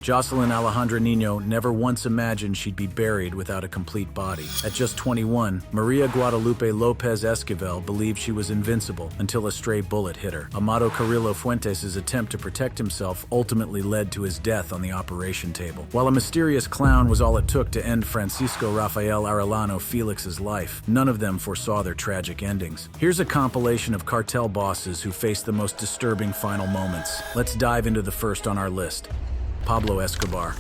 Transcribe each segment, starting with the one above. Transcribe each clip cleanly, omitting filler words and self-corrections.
Jocelyn Alejandra Niño never once imagined she'd be buried without a complete body. At just 21, Maria Guadalupe Lopez Esquivel believed she was invincible until a stray bullet hit her. Amado Carrillo Fuentes' attempt to protect himself ultimately led to his death on the operation table. While a mysterious clown was all it took to end Francisco Rafael Arellano Felix's life, none of them foresaw their tragic endings. Here's a compilation of cartel bosses who faced the most disturbing final moments. Let's dive into the first on our list. Pablo Escobar.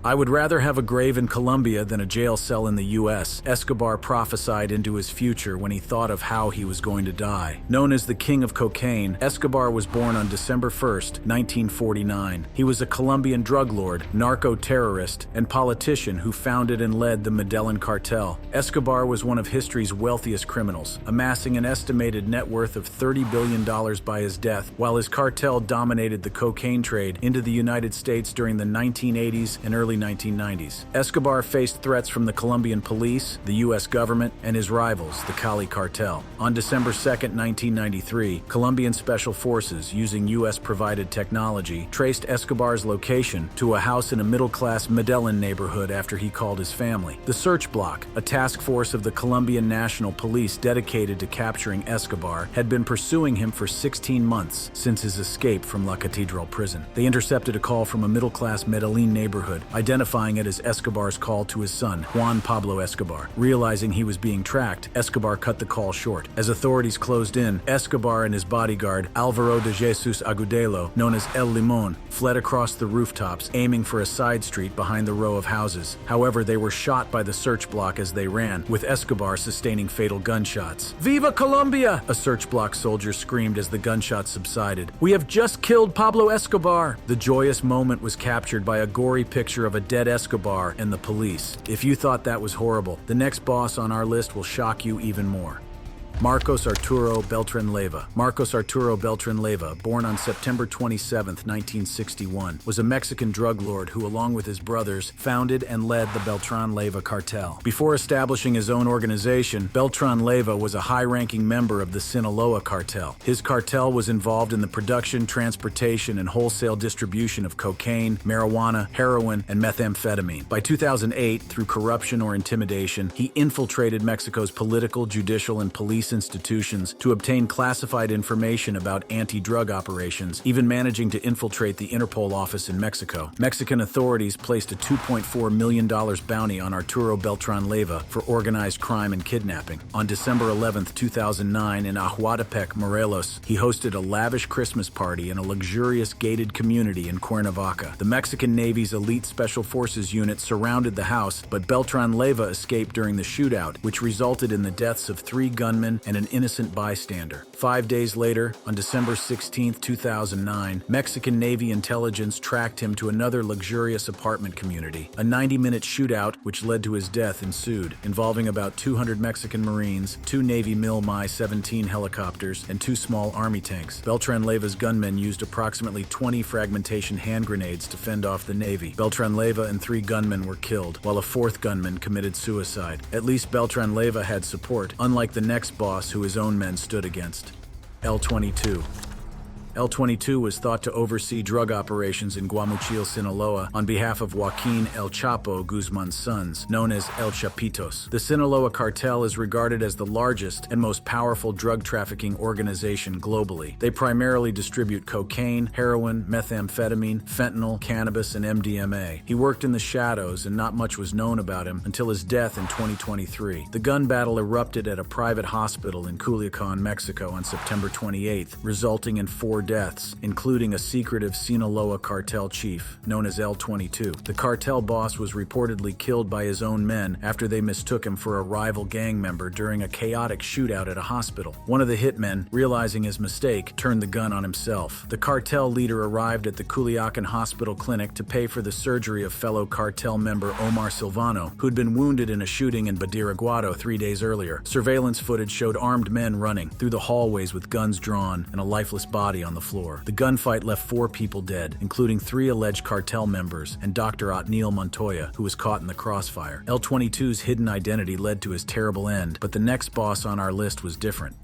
I would rather have a grave in Colombia than a jail cell in the US, Escobar prophesied into his future when he thought of how he was going to die. Known as the King of Cocaine, Escobar was born on December 1st, 1949. He was a Colombian drug lord, narco-terrorist, and politician who founded and led the Medellin Cartel. Escobar was one of history's wealthiest criminals, amassing an estimated net worth of $30 billion by his death, while his cartel dominated the cocaine trade into the United States during the 1980s and early 1990s. Escobar faced threats from the Colombian police, the U.S. government, and his rivals, the Cali Cartel. On December 2, 1993, Colombian Special Forces, using U.S.-provided technology, traced Escobar's location to a house in a middle-class Medellin neighborhood after he called his family. The Search Block, a task force of the Colombian National Police dedicated to capturing Escobar, had been pursuing him for 16 months since his escape from La Catedral prison. They intercepted a call from a middle-class Medellin neighborhood, identifying it as Escobar's call to his son, Juan Pablo Escobar. Realizing he was being tracked, Escobar cut the call short. As authorities closed in, Escobar and his bodyguard, Alvaro de Jesus Agudelo, known as El Limón, fled across the rooftops, aiming for a side street behind the row of houses. However, they were shot by the search block as they ran, with Escobar sustaining fatal gunshots. "Viva Colombia!" a search block soldier screamed as the gunshots subsided. "We have just killed Pablo Escobar!" The joyous moment was captured by a gory picture of a dead Escobar and the police. If you thought that was horrible, the next boss on our list will shock you even more. Marcos Arturo Beltran Leyva. Marcos Arturo Beltran Leyva, born on September 27, 1961, was a Mexican drug lord who, along with his brothers, founded and led the Beltran Leyva cartel. Before establishing his own organization, Beltran Leyva was a high-ranking member of the Sinaloa cartel. His cartel was involved in the production, transportation, and wholesale distribution of cocaine, marijuana, heroin, and methamphetamine. By 2008, through corruption or intimidation, he infiltrated Mexico's political, judicial, and police institutions to obtain classified information about anti-drug operations, even managing to infiltrate the Interpol office in Mexico. Mexican authorities placed a $2.4 million bounty on Arturo Beltran Leyva for organized crime and kidnapping. On December 11, 2009, in Ahuatepec, Morelos, he hosted a lavish Christmas party in a luxurious gated community in Cuernavaca. The Mexican Navy's elite Special Forces unit surrounded the house, but Beltran Leyva escaped during the shootout, which resulted in the deaths of 3 gunmen and an innocent bystander. 5 days later, on December 16, 2009, Mexican Navy intelligence tracked him to another luxurious apartment community. A 90-minute shootout, which led to his death, ensued, involving about 200 Mexican Marines, 2 Navy Mi-17 helicopters, and 2 small Army tanks. Beltran Leyva's gunmen used approximately 20 fragmentation hand grenades to fend off the Navy. Beltran Leyva and 3 gunmen were killed, while a 4th gunman committed suicide. At least Beltran Leyva had support, unlike the next boss who his own men stood against. L-22. L-22 was thought to oversee drug operations in Guamuchil, Sinaloa, on behalf of Joaquin El Chapo Guzman's sons, known as El Chapitos. The Sinaloa cartel is regarded as the largest and most powerful drug trafficking organization globally. They primarily distribute cocaine, heroin, methamphetamine, fentanyl, cannabis, and MDMA. He worked in the shadows, and not much was known about him until his death in 2023. The gun battle erupted at a private hospital in Culiacan, Mexico on September 28th, resulting in 4 deaths, including a secretive Sinaloa cartel chief known as L-22. The cartel boss was reportedly killed by his own men after they mistook him for a rival gang member during a chaotic shootout at a hospital. One of the hitmen, realizing his mistake, turned the gun on himself. The cartel leader arrived at the Culiacan hospital clinic to pay for the surgery of fellow cartel member Omar Silvano, who'd been wounded in a shooting in Badiraguado 3 days earlier. Surveillance footage showed armed men running through the hallways with guns drawn and a lifeless body on the floor. The gunfight left 4 people dead, including 3 alleged cartel members and Dr. Otniel Montoya, who was caught in the crossfire. L-22's hidden identity led to his terrible end, but the next boss on our list was different.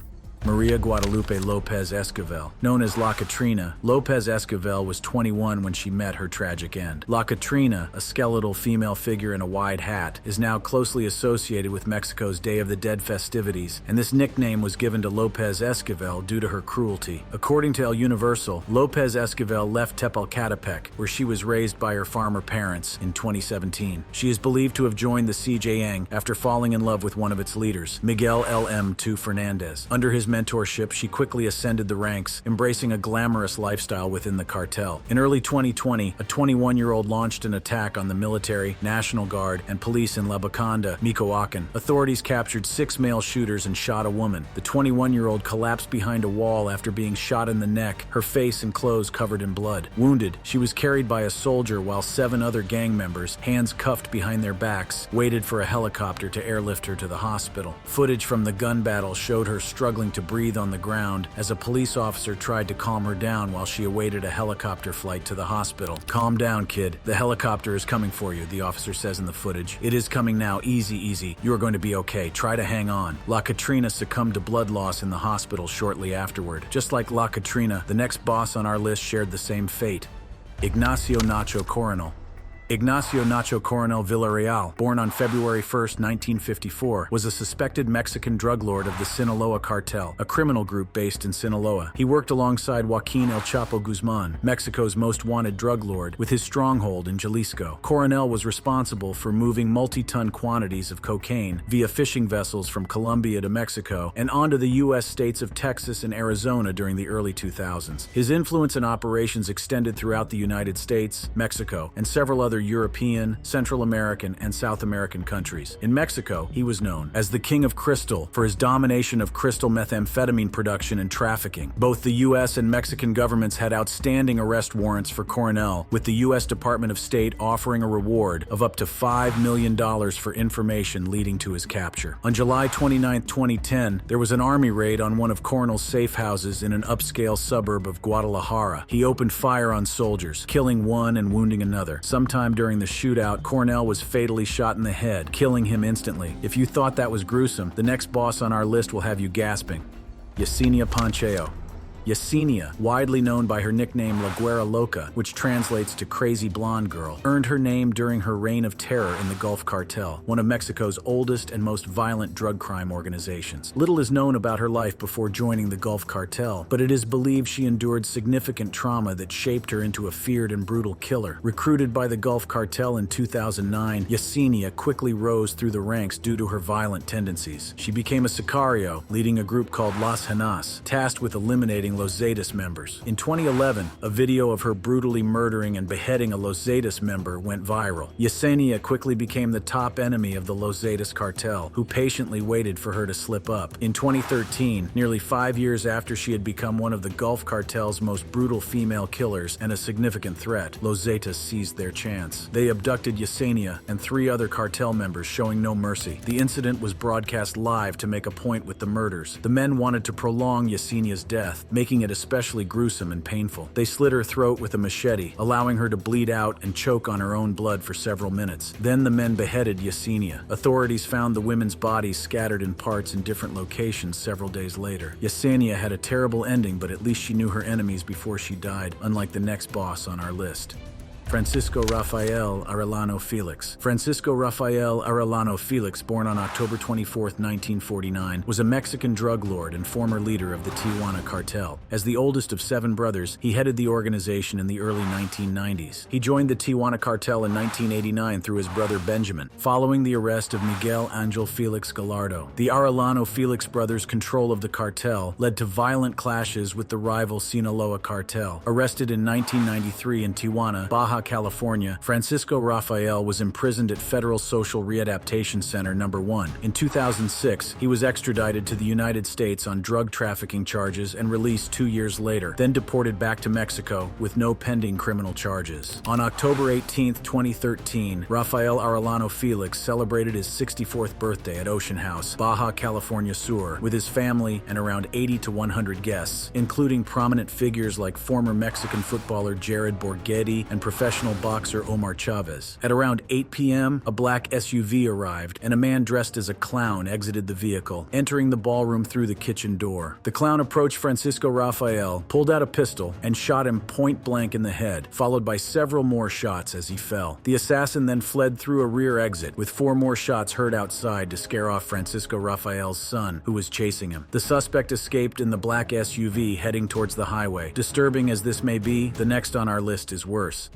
Maria Guadalupe Lopez Esquivel. Known as La Catrina, Lopez Esquivel was 21 when she met her tragic end. La Catrina, a skeletal female figure in a wide hat, is now closely associated with Mexico's Day of the Dead festivities, and this nickname was given to Lopez Esquivel due to her cruelty. According to El Universal, Lopez Esquivel left Tepalcatepec, where she was raised by her farmer parents, in 2017. She is believed to have joined the CJN after falling in love with one of its leaders, Miguel L.M.2 Fernandez. Under his mentorship, she quickly ascended the ranks, embracing a glamorous lifestyle within the cartel. In early 2020, a 21-year-old launched an attack on the military, National Guard, and police in La Bacanda, Michoacan. Authorities captured 6 male shooters and shot a woman. The 21-year-old collapsed behind a wall after being shot in the neck, her face and clothes covered in blood. Wounded, she was carried by a soldier while 7 other gang members, hands cuffed behind their backs, waited for a helicopter to airlift her to the hospital. Footage from the gun battle showed her struggling to breathe on the ground as a police officer tried to calm her down while she awaited a helicopter flight to the hospital. "Calm down, kid. The helicopter is coming for you," the officer says in the footage. "It is coming now. Easy, easy. You are going to be okay. Try to hang on." La Catrina succumbed to blood loss in the hospital shortly afterward. Just like La Catrina, the next boss on our list shared the same fate. Ignacio Nacho Coronel. Ignacio Nacho Coronel Villarreal, born on February 1, 1954, was a suspected Mexican drug lord of the Sinaloa Cartel, a criminal group based in Sinaloa. He worked alongside Joaquin El Chapo Guzman, Mexico's most wanted drug lord, with his stronghold in Jalisco. Coronel was responsible for moving multi-ton quantities of cocaine via fishing vessels from Colombia to Mexico and onto the U.S. states of Texas and Arizona during the early 2000s. His influence and operations extended throughout the United States, Mexico, and several other European, Central American, and South American countries. In Mexico, he was known as the King of Crystal for his domination of crystal methamphetamine production and trafficking. Both the U.S. and Mexican governments had outstanding arrest warrants for Coronel, with the U.S. Department of State offering a reward of up to $5 million for information leading to his capture. On July 29, 2010, there was an army raid on one of Coronel's safe houses in an upscale suburb of Guadalajara. He opened fire on soldiers, killing one and wounding another. Sometime during the shootout, Coronel was fatally shot in the head, killing him instantly. If you thought that was gruesome, the next boss on our list will have you gasping. Yesenia Pacheco. Yesenia, widely known by her nickname La Güera Loca, which translates to Crazy Blonde Girl, earned her name during her reign of terror in the Gulf Cartel, one of Mexico's oldest and most violent drug crime organizations. Little is known about her life before joining the Gulf Cartel, but it is believed she endured significant trauma that shaped her into a feared and brutal killer. Recruited by the Gulf Cartel in 2009, Yesenia quickly rose through the ranks due to her violent tendencies. She became a sicario, leading a group called Las Hanas, tasked with eliminating Los Zetas members. In 2011, a video of her brutally murdering and beheading a Los Zetas member went viral. Yesenia quickly became the top enemy of the Los Zetas cartel, who patiently waited for her to slip up. In 2013, nearly 5 years after she had become one of the Gulf Cartel's most brutal female killers and a significant threat, Los Zetas seized their chance. They abducted Yesenia and 3 other cartel members, showing no mercy. The incident was broadcast live to make a point with the murders. The men wanted to prolong Yesenia's death, making it especially gruesome and painful. They slit her throat with a machete, allowing her to bleed out and choke on her own blood for several minutes. Then the men beheaded Yesenia. Authorities found the women's bodies scattered in parts in different locations several days later. Yesenia had a terrible ending, but at least she knew her enemies before she died, unlike the next boss on our list. Francisco Rafael Arellano Felix. Francisco Rafael Arellano Felix, born on October 24, 1949, was a Mexican drug lord and former leader of the Tijuana Cartel. As the oldest of 7 brothers, he headed the organization in the early 1990s. He joined the Tijuana Cartel in 1989 through his brother Benjamin, following the arrest of Miguel Angel Felix Gallardo. The Arellano Felix brothers' control of the cartel led to violent clashes with the rival Sinaloa Cartel. Arrested in 1993 in Tijuana, Baja California, Francisco Rafael was imprisoned at Federal Social Readaptation Center No. 1. In 2006, he was extradited to the United States on drug trafficking charges and released 2 years later, then deported back to Mexico with no pending criminal charges. On October 18, 2013, Rafael Arellano Felix celebrated his 64th birthday at Ocean House, Baja California Sur, with his family and around 80 to 100 guests, including prominent figures like former Mexican footballer Jared Borghetti and professional professional boxer Omar Chavez. At around 8 p.m., a black SUV arrived, and a man dressed as a clown exited the vehicle, entering the ballroom through the kitchen door. The clown approached Francisco Rafael, pulled out a pistol, and shot him point blank in the head, followed by several more shots as he fell. The assassin then fled through a rear exit, with 4 more shots heard outside to scare off Francisco Rafael's son, who was chasing him. The suspect escaped in the black SUV heading towards the highway. Disturbing as this may be, the next on our list is worse.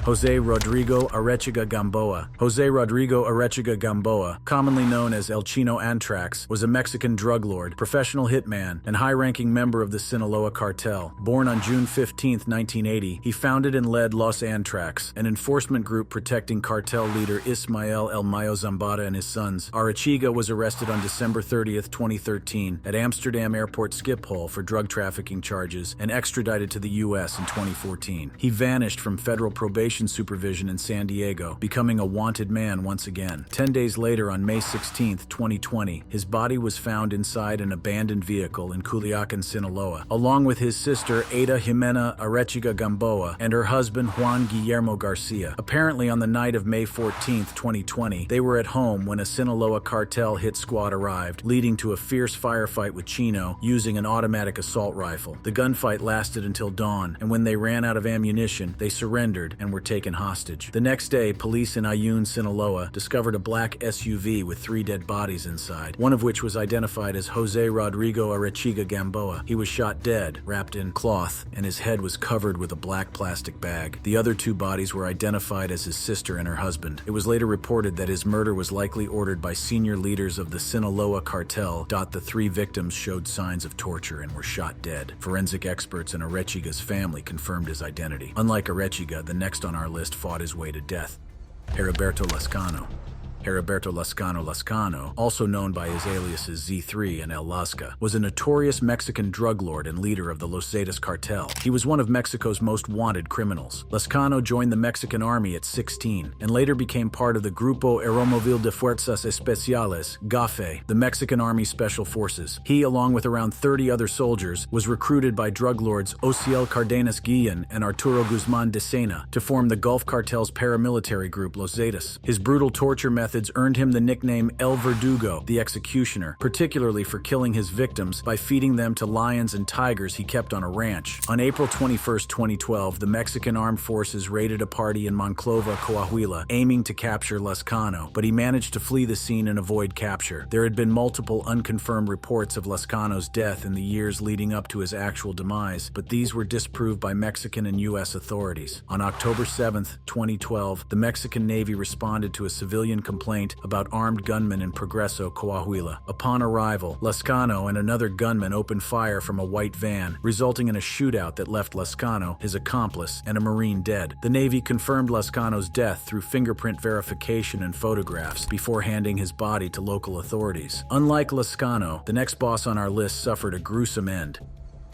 Jose Rodrigo Arechiga Gamboa. Jose Rodrigo Arechiga Gamboa, commonly known as El Chino Antrax, was a Mexican drug lord, professional hitman, and high-ranking member of the Sinaloa Cartel. Born on June 15, 1980, he founded and led Los Antrax, an enforcement group protecting cartel leader Ismael El Mayo Zambada and his sons. Arechiga was arrested on December 30, 2013, at Amsterdam Airport Schiphol for drug trafficking charges and extradited to the U.S. in 2014. He vanished from federal probation supervision in San Diego, becoming a wanted man once again. 10 days later, on May 16, 2020, his body was found inside an abandoned vehicle in Culiacan, Sinaloa, along with his sister Ada Jimena Arechiga Gamboa and her husband Juan Guillermo Garcia. Apparently, on the night of May 14, 2020, they were at home when a Sinaloa cartel hit squad arrived, leading to a fierce firefight with Chino using an automatic assault rifle. The gunfight lasted until dawn, and when they ran out of ammunition, they surrendered and were taken hostage. The next day, police in Ayun, Sinaloa, discovered a black SUV with 3 dead bodies inside, one of which was identified as Jose Rodrigo Arechiga Gamboa. He was shot dead, wrapped in cloth, and his head was covered with a black plastic bag. The other 2 bodies were identified as his sister and her husband. It was later reported that his murder was likely ordered by senior leaders of the Sinaloa cartel. The 3 victims showed signs of torture and were shot dead. Forensic experts and Arechiga's family confirmed his identity. Unlike Arechiga, the next on our list fought his way to death. Heriberto Lascano. Heriberto Lascano, also known by his aliases Z3 and El Lasca, was a notorious Mexican drug lord and leader of the Los Zetas cartel. He was one of Mexico's most wanted criminals. Lascano joined the Mexican army at 16 and later became part of the Grupo Aeromóvil de Fuerzas Especiales, GAFE, the Mexican Army Special Forces. He, along with around 30 other soldiers, was recruited by drug lords Ociel Cardenas Guillen and Arturo Guzman de Sena to form the Gulf Cartel's paramilitary group Los Zetas. His brutal torture methods earned him the nickname El Verdugo, the executioner, particularly for killing his victims by feeding them to lions and tigers he kept on a ranch. On April 21, 2012, the Mexican Armed Forces raided a party in Monclova, Coahuila, aiming to capture Lascano, but he managed to flee the scene and avoid capture. There had been multiple unconfirmed reports of Lascano's death in the years leading up to his actual demise, but these were disproved by Mexican and U.S. authorities. On October 7, 2012, the Mexican Navy responded to a civilian complaint about armed gunmen in Progreso, Coahuila. Upon arrival, Lascano and another gunman opened fire from a white van, resulting in a shootout that left Lascano, his accomplice, and a Marine dead. The Navy confirmed Lascano's death through fingerprint verification and photographs before handing his body to local authorities. Unlike Lascano, the next boss on our list suffered a gruesome end.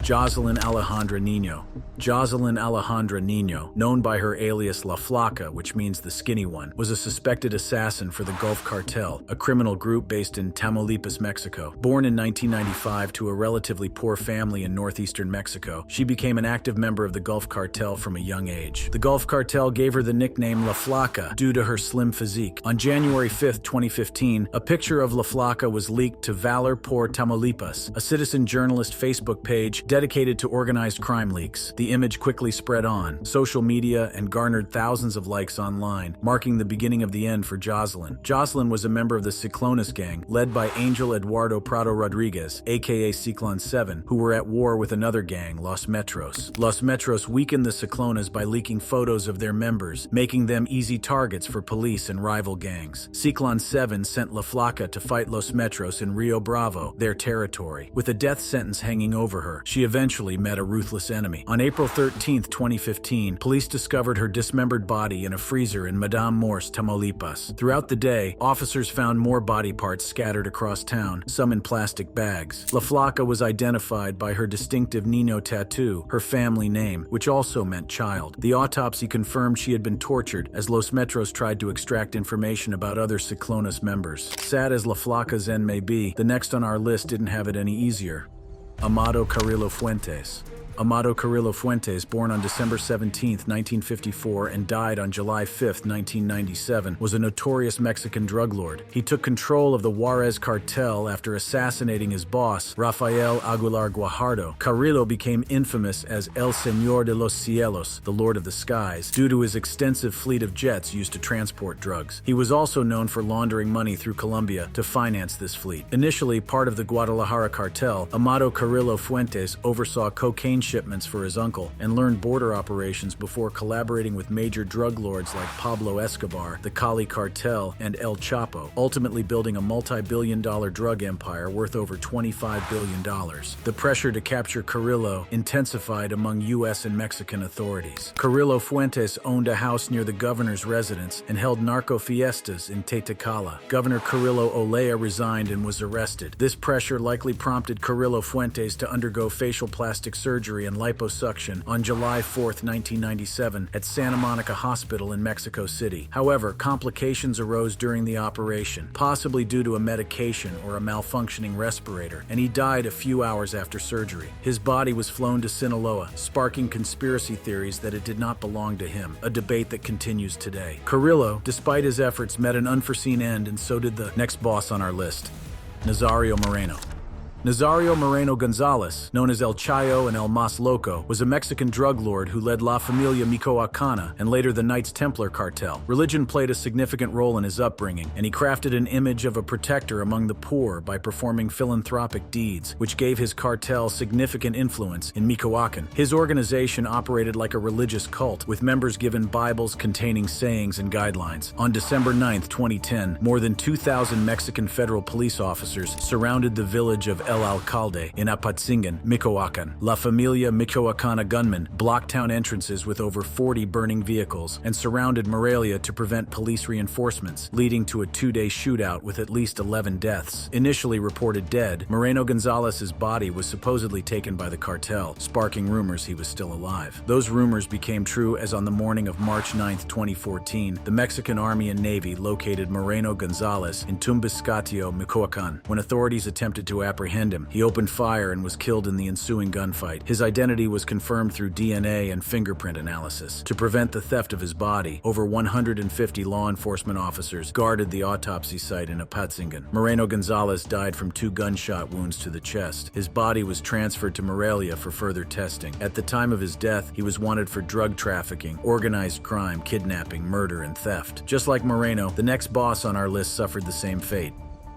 Jocelyn Alejandra Niño. Jocelyn Alejandra Niño, known by her alias La Flaca, which means the skinny one, was a suspected assassin for the Gulf Cartel, a criminal group based in Tamaulipas, Mexico. Born in 1995 to a relatively poor family in northeastern Mexico, she became an active member of the Gulf Cartel from a young age. The Gulf Cartel gave her the nickname La Flaca due to her slim physique. On January 5, 2015, a picture of La Flaca was leaked to Valor por Tamaulipas, a citizen journalist Facebook page dedicated to organized crime leaks. The image quickly spread on social media and garnered thousands of likes online, marking the beginning of the end for Jocelyn. Jocelyn was a member of the Ciclones gang, led by Angel Eduardo Prado Rodriguez, aka Ciclone 7, who were at war with another gang, Los Metros. Los Metros weakened the Ciclones by leaking photos of their members, making them easy targets for police and rival gangs. Ciclone 7 sent La Flaca to fight Los Metros in Rio Bravo, their territory. With a death sentence hanging over her, she eventually met a ruthless enemy. On April 13, 2015, police discovered her dismembered body in a freezer in Madame Morse, Tamaulipas. Throughout the day, officers found more body parts scattered across town, some in plastic bags. La Flaca was identified by her distinctive Nino tattoo, her family name, which also meant child. The autopsy confirmed she had been tortured as Los Metros tried to extract information about other Ciclones members. Sad as La Flaca's end may be, the next on our list didn't have it any easier. Amado Carrillo Fuentes. Amado Carrillo Fuentes, born on December 17, 1954 and died on July 5, 1997, was a notorious Mexican drug lord. He took control of the Juarez Cartel after assassinating his boss, Rafael Aguilar Guajardo. Carrillo became infamous as El Señor de los Cielos, the Lord of the Skies, due to his extensive fleet of jets used to transport drugs. He was also known for laundering money through Colombia to finance this fleet. Initially part of the Guadalajara cartel, Amado Carrillo Fuentes oversaw cocaine shipments for his uncle and learned border operations before collaborating with major drug lords like Pablo Escobar, the Cali Cartel, and El Chapo, ultimately building a multi-billion-dollar drug empire worth over $25 billion. The pressure to capture Carrillo intensified among U.S. and Mexican authorities. Carrillo Fuentes owned a house near the governor's residence and held narco fiestas in Tlaxcala. Governor Carrillo Olea resigned and was arrested. This pressure likely prompted Carrillo Fuentes to undergo facial plastic surgery and liposuction on July 4, 1997 at Santa Monica Hospital in Mexico City. However, complications arose during the operation, possibly due to a medication or a malfunctioning respirator, and he died a few hours after surgery. His body was flown to Sinaloa, sparking conspiracy theories that it did not belong to him, a debate that continues today. Carrillo, despite his efforts, met an unforeseen end, and so did the next boss on our list, Nazario Moreno. Nazario Moreno Gonzalez, known as El Chayo and El Mas Loco, was a Mexican drug lord who led La Familia Michoacana and later the Knights Templar cartel. Religion played a significant role in his upbringing, and he crafted an image of a protector among the poor by performing philanthropic deeds, which gave his cartel significant influence in Michoacan. His organization operated like a religious cult, with members given Bibles containing sayings and guidelines. On December 9, 2010, more than 2,000 Mexican federal police officers surrounded the village of El Alcalde in Apatzingan, Michoacan. La Familia Michoacana gunmen blocked town entrances with over 40 burning vehicles and surrounded Morelia to prevent police reinforcements, leading to a two-day shootout with at least 11 deaths. Initially reported dead, Moreno Gonzalez's body was supposedly taken by the cartel, sparking rumors he was still alive. Those rumors became true as on the morning of March 9, 2014, the Mexican Army and Navy located Moreno Gonzalez in Tumbiscatio, Michoacan. When authorities attempted to apprehend him, he opened fire and was killed in the ensuing gunfight. His identity was confirmed through DNA and fingerprint analysis. To prevent the theft of his body, over 150 law enforcement officers guarded the autopsy site in Apatzingan. Moreno Gonzalez died from 2 gunshot wounds to the chest. His body was transferred to Morelia for further testing. At the time of his death, he was wanted for drug trafficking, organized crime, kidnapping, murder, and theft. Just like Moreno, the next boss on our list suffered the same fate.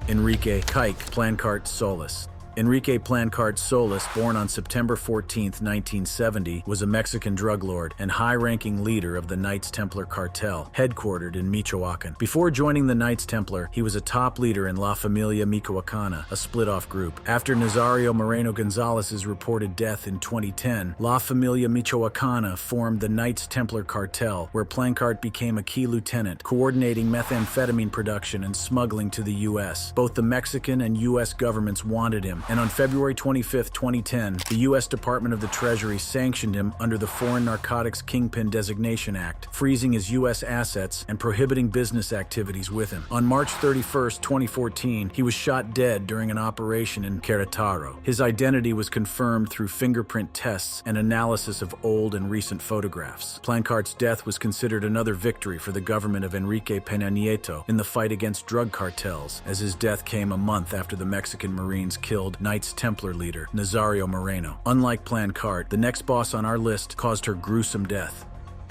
Enrique "Kike" Plancart Solis. Enrique Plancart Solis, born on September 14, 1970, was a Mexican drug lord and high-ranking leader of the Knights Templar cartel, headquartered in Michoacan. Before joining the Knights Templar, he was a top leader in La Familia Michoacana, a split-off group. After Nazario Moreno Gonzalez's reported death in 2010, La Familia Michoacana formed the Knights Templar cartel, where Plancart became a key lieutenant, coordinating methamphetamine production and smuggling to the U.S. Both the Mexican and U.S. governments wanted him, and on February 25, 2010, the U.S. Department of the Treasury sanctioned him under the Foreign Narcotics Kingpin Designation Act, freezing his U.S. assets and prohibiting business activities with him. On March 31, 2014, he was shot dead during an operation in Querétaro. His identity was confirmed through fingerprint tests and analysis of old and recent photographs. Plancart's death was considered another victory for the government of Enrique Peña Nieto in the fight against drug cartels, as his death came a month after the Mexican Marines killed Knights Templar leader Nazario Moreno. Unlike Plancart, the next boss on our list caused her gruesome death.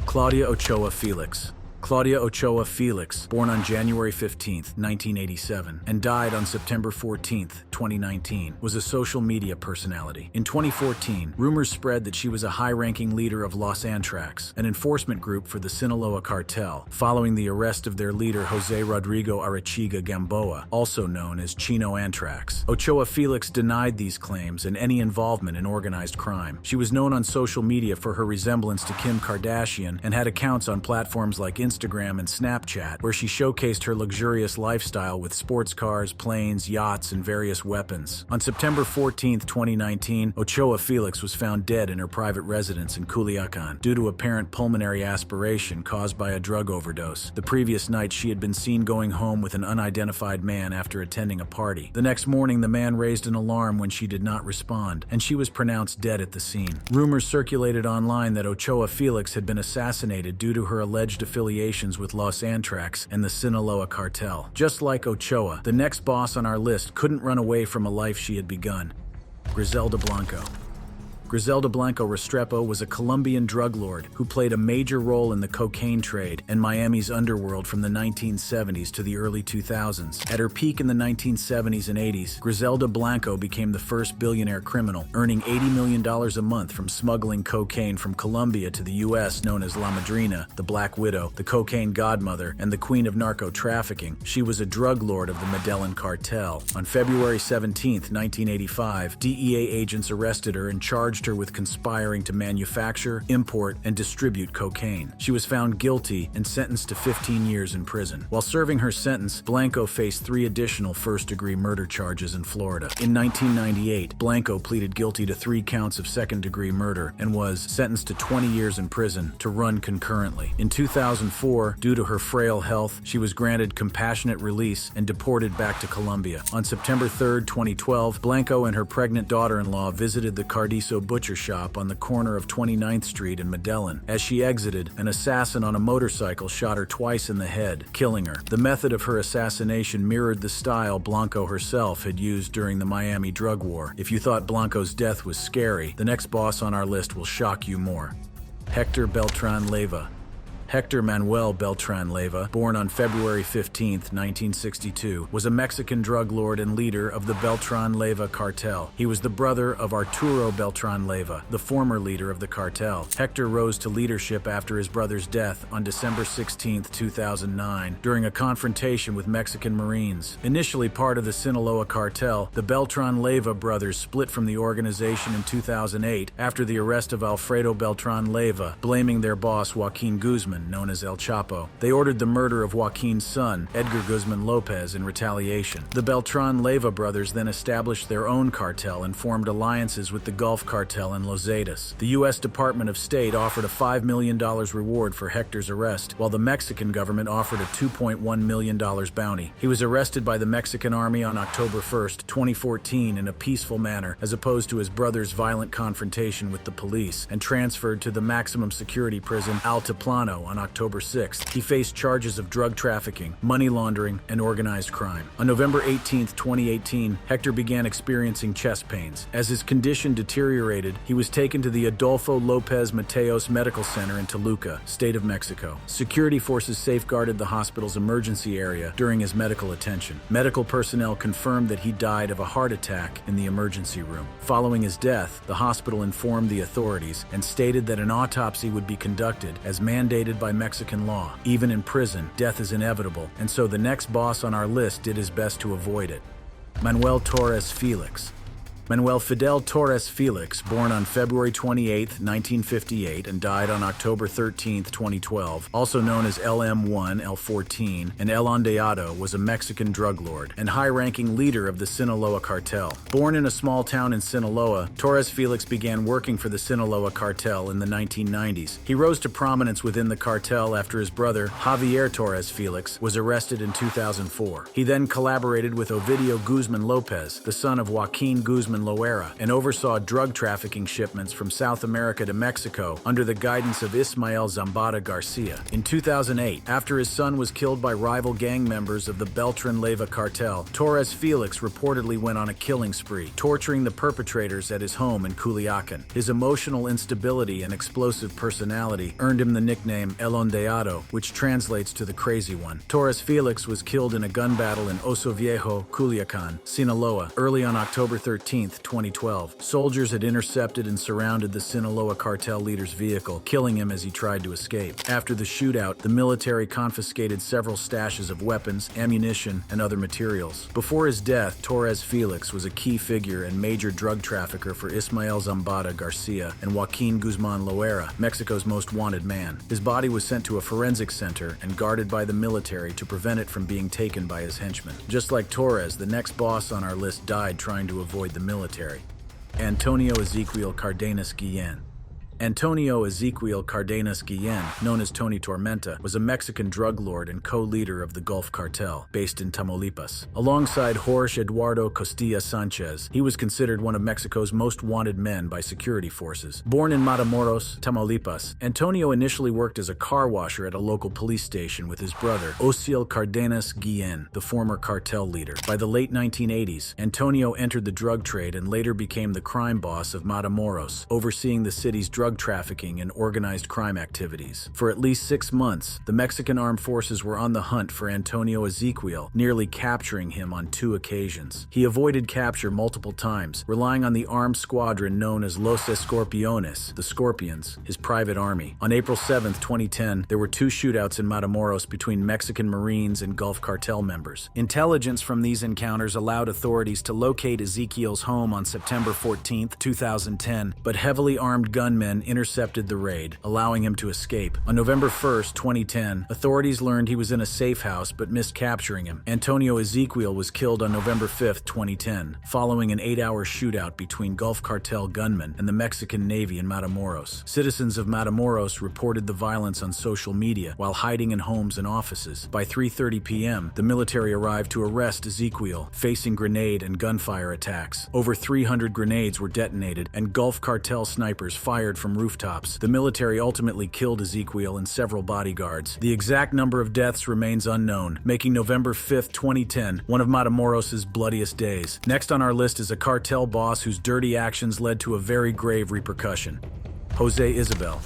Claudia Ochoa Felix. Claudia Ochoa Felix, born on January 15, 1987, and died on September 14, 2019, was a social media personality. In 2014, rumors spread that she was a high-ranking leader of Los Antrax, an enforcement group for the Sinaloa cartel, following the arrest of their leader Jose Rodrigo Arechiga Gamboa, also known as Chino Antrax. Ochoa Felix denied these claims and any involvement in organized crime. She was known on social media for her resemblance to Kim Kardashian and had accounts on platforms like Instagram and Snapchat, where she showcased her luxurious lifestyle with sports cars, planes, yachts, and various weapons. On September 14, 2019, Ochoa Felix was found dead in her private residence in Culiacan due to apparent pulmonary aspiration caused by a drug overdose. The previous night, she had been seen going home with an unidentified man after attending a party. The next morning, the man raised an alarm when she did not respond, and she was pronounced dead at the scene. Rumors circulated online that Ochoa Felix had been assassinated due to her alleged affiliations with Los Antrax and the Sinaloa Cartel. Just like Ochoa, the next boss on our list couldn't run away from a life she had begun. Griselda Blanco. Griselda Blanco Restrepo was a Colombian drug lord who played a major role in the cocaine trade and Miami's underworld from the 1970s to the early 2000s. At her peak in the 1970s and 80s, Griselda Blanco became the first billionaire criminal, earning $80 million a month from smuggling cocaine from Colombia to the U.S. known as La Madrina, the Black Widow, the cocaine godmother, and the queen of narco-trafficking. She was a drug lord of the Medellin Cartel. On February 17, 1985, DEA agents arrested her and charged her with conspiring to manufacture, import, and distribute cocaine. She was found guilty and sentenced to 15 years in prison. While serving her sentence, Blanco faced 3 additional first-degree murder charges in Florida. In 1998, Blanco pleaded guilty to 3 counts of second-degree murder and was sentenced to 20 years in prison to run concurrently. In 2004, due to her frail health, she was granted compassionate release and deported back to Colombia. On September 3, 2012, Blanco and her pregnant daughter-in-law visited the Cardizo butcher shop on the corner of 29th Street in Medellin. As she exited, an assassin on a motorcycle shot her twice in the head, killing her. The method of her assassination mirrored the style Blanco herself had used during the Miami drug war. If you thought Blanco's death was scary, the next boss on our list will shock you more. Hector Beltran Leyva. Hector Manuel Beltran Leyva, born on February 15, 1962, was a Mexican drug lord and leader of the Beltran Leyva cartel. He was the brother of Arturo Beltran Leyva, the former leader of the cartel. Hector rose to leadership after his brother's death on December 16, 2009, during a confrontation with Mexican Marines. Initially part of the Sinaloa cartel, the Beltran Leyva brothers split from the organization in 2008 after the arrest of Alfredo Beltran Leyva, blaming their boss Joaquin Guzman, known as El Chapo. They ordered the murder of Joaquin's son, Edgar Guzman Lopez, in retaliation. The Beltran Leyva brothers then established their own cartel and formed alliances with the Gulf Cartel and Los Zetas. The U.S. Department of State offered a $5 million reward for Hector's arrest, while the Mexican government offered a $2.1 million bounty. He was arrested by the Mexican Army on October 1, 2014 in a peaceful manner, as opposed to his brother's violent confrontation with the police, and transferred to the maximum security prison Altiplano on October 6th. He faced charges of drug trafficking, money laundering, and organized crime. On November 18, 2018, Hector began experiencing chest pains. As his condition deteriorated, he was taken to the Adolfo Lopez Mateos Medical Center in Toluca, State of Mexico. Security forces safeguarded the hospital's emergency area during his medical attention. Medical personnel confirmed that he died of a heart attack in the emergency room. Following his death, the hospital informed the authorities and stated that an autopsy would be conducted as mandated by Mexican law. Even in prison, death is inevitable, and so the next boss on our list did his best to avoid it. Manuel Torres Felix. Manuel Fidel Torres Felix, born on February 28, 1958, and died on October 13, 2012, also known as LM1, L14, and El Ondeado, was a Mexican drug lord and high-ranking leader of the Sinaloa cartel. Born in a small town in Sinaloa, Torres Felix began working for the Sinaloa cartel in the 1990s. He rose to prominence within the cartel after his brother, Javier Torres Felix, was arrested in 2004. He then collaborated with Ovidio Guzman Lopez, the son of Joaquin Guzman Loera, and oversaw drug trafficking shipments from South America to Mexico under the guidance of Ismael Zambada Garcia. In 2008, after his son was killed by rival gang members of the Beltran Leyva cartel, Torres Felix reportedly went on a killing spree, torturing the perpetrators at his home in Culiacan. His emotional instability and explosive personality earned him the nickname El Ondeado, which translates to the crazy one. Torres Felix was killed in a gun battle in Oso Viejo, Culiacan, Sinaloa, early on October 13, 2012, soldiers had intercepted and surrounded the Sinaloa cartel leader's vehicle, killing him as he tried to escape. After the shootout, the military confiscated several stashes of weapons, ammunition, and other materials. Before his death, Torres Felix was a key figure and major drug trafficker for Ismael Zambada Garcia and Joaquin Guzman Loera, Mexico's most wanted man. His body was sent to a forensic center and guarded by the military to prevent it from being taken by his henchmen. Just like Torres, the next boss on our list died trying to avoid the military. Antonio Ezequiel Cardenas Guillen. Antonio Ezequiel Cardenas Guillen, known as Tony Tormenta, was a Mexican drug lord and co-leader of the Gulf Cartel, based in Tamaulipas. Alongside Jorge Eduardo Costilla Sanchez, he was considered one of Mexico's most wanted men by security forces. Born in Matamoros, Tamaulipas, Antonio initially worked as a car washer at a local police station with his brother, Osiel Cardenas Guillen, the former cartel leader. By the late 1980s, Antonio entered the drug trade and later became the crime boss of Matamoros, overseeing the city's drug trafficking and organized crime activities. For at least 6 months, the Mexican armed forces were on the hunt for Antonio Ezequiel, nearly capturing him on 2 occasions. He avoided capture multiple times, relying on the armed squadron known as Los Escorpiones, the Scorpions, his private army. On April 7, 2010, there were 2 shootouts in Matamoros between Mexican Marines and Gulf Cartel members. Intelligence from these encounters allowed authorities to locate Ezequiel's home on September 14, 2010, but heavily armed gunmen intercepted the raid, allowing him to escape. On November 1, 2010, authorities learned he was in a safe house but missed capturing him. Antonio Ezequiel was killed on November 5, 2010, following an 8-hour shootout between Gulf Cartel gunmen and the Mexican Navy in Matamoros. Citizens of Matamoros reported the violence on social media while hiding in homes and offices. By 3:30 p.m., the military arrived to arrest Ezequiel, facing grenade and gunfire attacks. Over 300 grenades were detonated, and Gulf Cartel snipers fired from rooftops. The military ultimately killed Ezequiel and several bodyguards. The exact number of deaths remains unknown, making November 5, 2010 one of Matamoros' bloodiest days. Next on our list is a cartel boss whose dirty actions led to a very grave repercussion: Jose Isabel.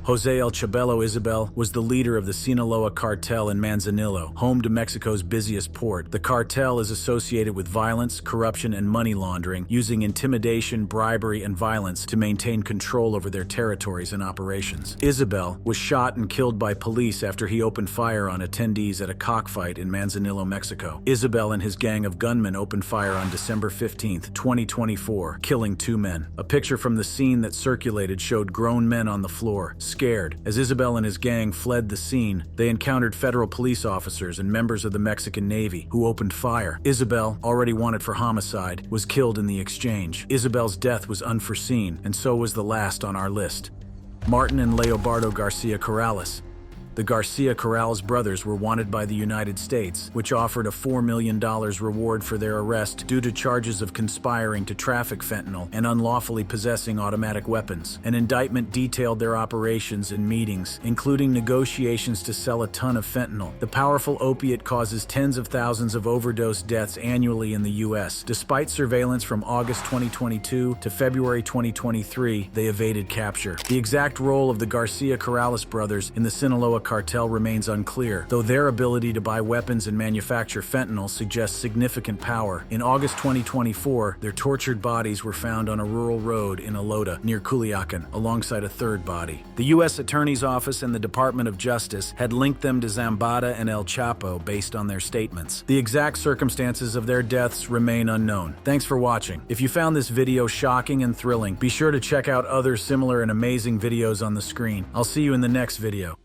Jose El Chabelo Isabel was the leader of the Sinaloa cartel in Manzanillo, home to Mexico's busiest port. The cartel is associated with violence, corruption, and money laundering, using intimidation, bribery, and violence to maintain control over their territories and operations. Isabel was shot and killed by police after he opened fire on attendees at a cockfight in Manzanillo, Mexico. Isabel and his gang of gunmen opened fire on December 15, 2024, killing 2 men. A picture from the scene that circulated showed grown men on the floor, scared. As Isabel and his gang fled the scene, they encountered federal police officers and members of the Mexican Navy, who opened fire. Isabel, already wanted for homicide, was killed in the exchange. Isabel's death was unforeseen, and so was the last on our list. Martin and Leobardo Garcia Corrales. The Garcia Corrales brothers were wanted by the United States, which offered a $4 million reward for their arrest due to charges of conspiring to traffic fentanyl and unlawfully possessing automatic weapons. An indictment detailed their operations and meetings, including negotiations to sell a ton of fentanyl. The powerful opiate causes tens of thousands of overdose deaths annually in the U.S. Despite surveillance from August 2022 to February 2023, they evaded capture. The exact role of the Garcia Corrales brothers in the Sinaloa cartel remains unclear, though their ability to buy weapons and manufacture fentanyl suggests significant power. In August 2024, their tortured bodies were found on a rural road in Alota, near Culiacan, alongside a 3rd body. The U.S. Attorney's Office and the Department of Justice had linked them to Zambada and El Chapo based on their statements. The exact circumstances of their deaths remain unknown. Thanks for watching. If you found this video shocking and thrilling, be sure to check out other similar and amazing videos on the screen. I'll see you in the next video.